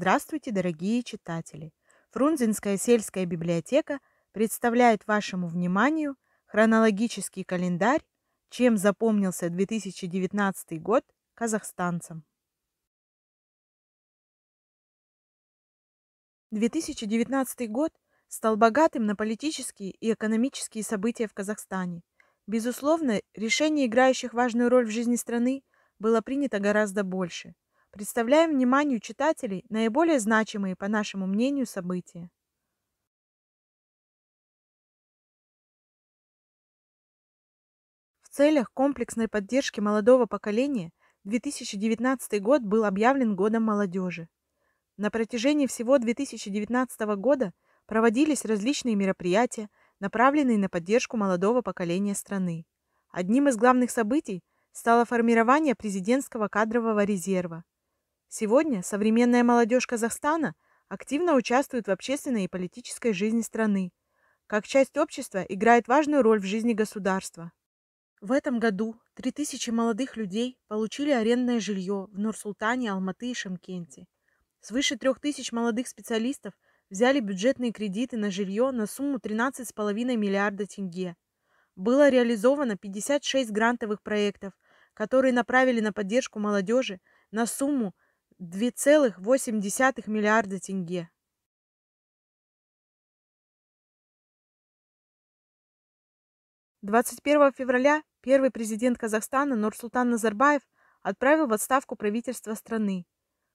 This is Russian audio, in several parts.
Здравствуйте, дорогие читатели! Фрунзенская сельская библиотека представляет вашему вниманию хронологический календарь «Чем запомнился 2019 год казахстанцам». 2019 год стал богатым на политические и экономические события в Казахстане. Безусловно, решение играющих важную роль в жизни страны было принято гораздо больше. Представляем вниманию читателей наиболее значимые, по нашему мнению, события. В целях комплексной поддержки молодого поколения 2019 год был объявлен Годом молодежи. На протяжении всего 2019 года проводились различные мероприятия, направленные на поддержку молодого поколения страны. Одним из главных событий стало формирование президентского кадрового резерва. Сегодня современная молодежь Казахстана активно участвует в общественной и политической жизни страны. Как часть общества играет важную роль в жизни государства. В этом году 3000 молодых людей получили арендное жилье в Нур-Султане, Алматы и Шымкенте. Свыше 3000 молодых специалистов взяли бюджетные кредиты на жилье на сумму 13,5 миллиарда тенге. Было реализовано 56 грантовых проектов, которые направили на поддержку молодежи на сумму 2,8 миллиарда тенге. 21 февраля первый президент Казахстана Нурсултан Назарбаев отправил в отставку правительство страны.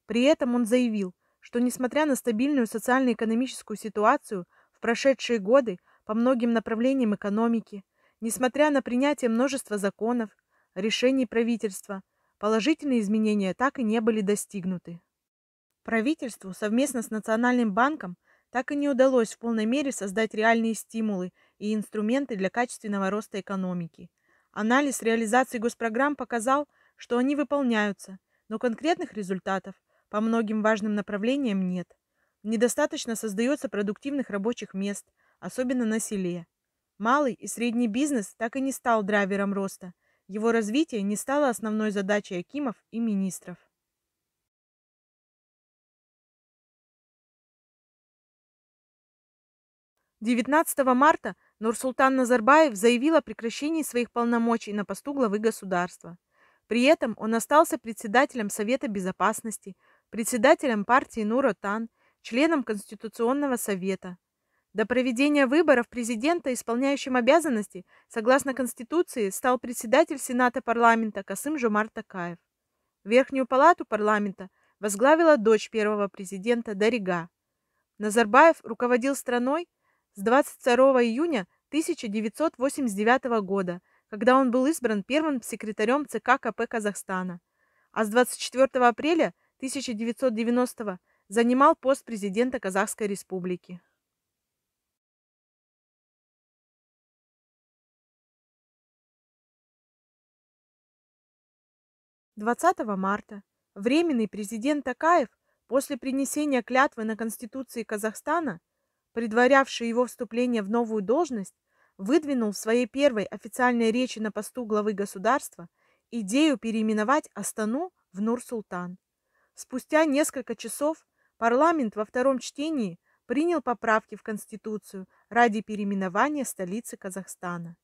При этом он заявил, что несмотря на стабильную социально-экономическую ситуацию в прошедшие годы по многим направлениям экономики, несмотря на принятие множества законов, решений правительства, положительные изменения так и не были достигнуты. Правительству совместно с Национальным банком так и не удалось в полной мере создать реальные стимулы и инструменты для качественного роста экономики. Анализ реализации госпрограмм показал, что они выполняются, но конкретных результатов по многим важным направлениям нет. Недостаточно создается продуктивных рабочих мест, особенно на селе. Малый и средний бизнес так и не стал драйвером роста. Его развитие не стало основной задачей акимов и министров. 19 марта Нурсултан Назарбаев заявил о прекращении своих полномочий на посту главы государства. При этом он остался председателем Совета Безопасности, председателем партии Нур-Отан, членом Конституционного совета. До проведения выборов президента, исполняющим обязанности, согласно Конституции, стал председатель Сената парламента Касым-Жомарт Токаев. Верхнюю палату парламента возглавила дочь первого президента Дарига. Назарбаев руководил страной с 22 июня 1989 года, когда он был избран первым секретарем ЦК КП Казахстана, а с 24 апреля 1990 занимал пост президента Казахской Республики. «20 марта временный президент Токаев после принесения клятвы на Конституции Казахстана, предварявший его вступление в новую должность, выдвинул в своей первой официальной речи на посту главы государства идею переименовать Астану в Нур-Султан. Спустя несколько часов парламент во втором чтении принял поправки в Конституцию ради переименования столицы Казахстана.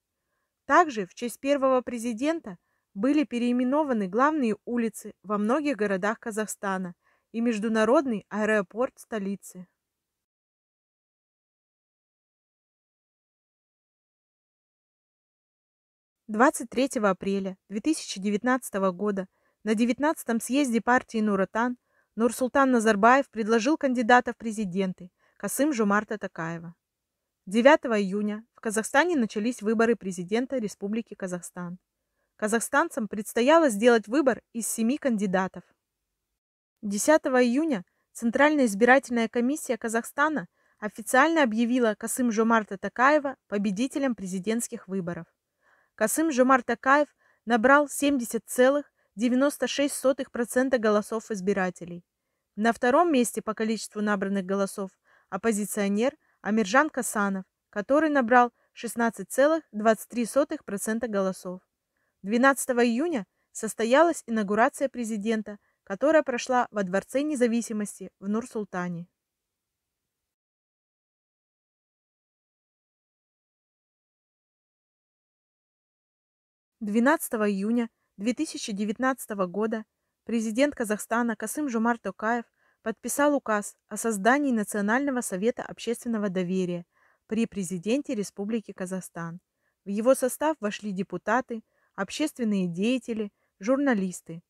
Также в честь первого президента были переименованы главные улицы во многих городах Казахстана и международный аэропорт столицы. 23 апреля 2019 года на 19-м съезде партии Нур-Отан Нурсултан Назарбаев предложил кандидата в президенты Касым-Жомарта Токаева. 9 июня в Казахстане начались выборы президента Республики Казахстан. Казахстанцам предстояло сделать выбор из 7 кандидатов. 10 июня Центральная избирательная комиссия Казахстана официально объявила Касым-Жомарта Токаева победителем президентских выборов. Касым-Жомарт Токаев набрал 70,96% голосов избирателей. На втором месте по количеству набранных голосов оппозиционер Амиржан Касанов, который набрал 16,23% голосов. 12 июня состоялась инаугурация президента которая прошла во Дворце независимости в Нур-Султане. 12 июня 2019 года президент Казахстана Касым-Жомарт Токаев подписал указ о создании Национального совета общественного доверия при президенте Республики Казахстан. В его состав вошли депутаты, общественные деятели, журналисты.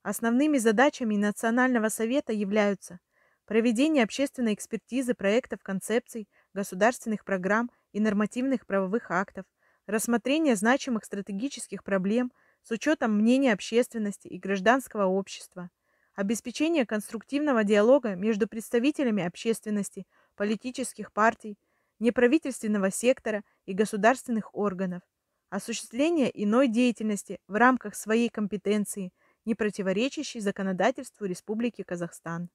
Основными задачами Национального совета являются проведение общественной экспертизы проектов концепций, государственных программ и нормативных правовых актов, рассмотрение значимых стратегических проблем с учетом мнения общественности и гражданского общества, обеспечение конструктивного диалога между представителями общественности, политических партий, неправительственного сектора и государственных органов, осуществление иной деятельности в рамках своей компетенции, не противоречащей законодательству Республики Казахстан.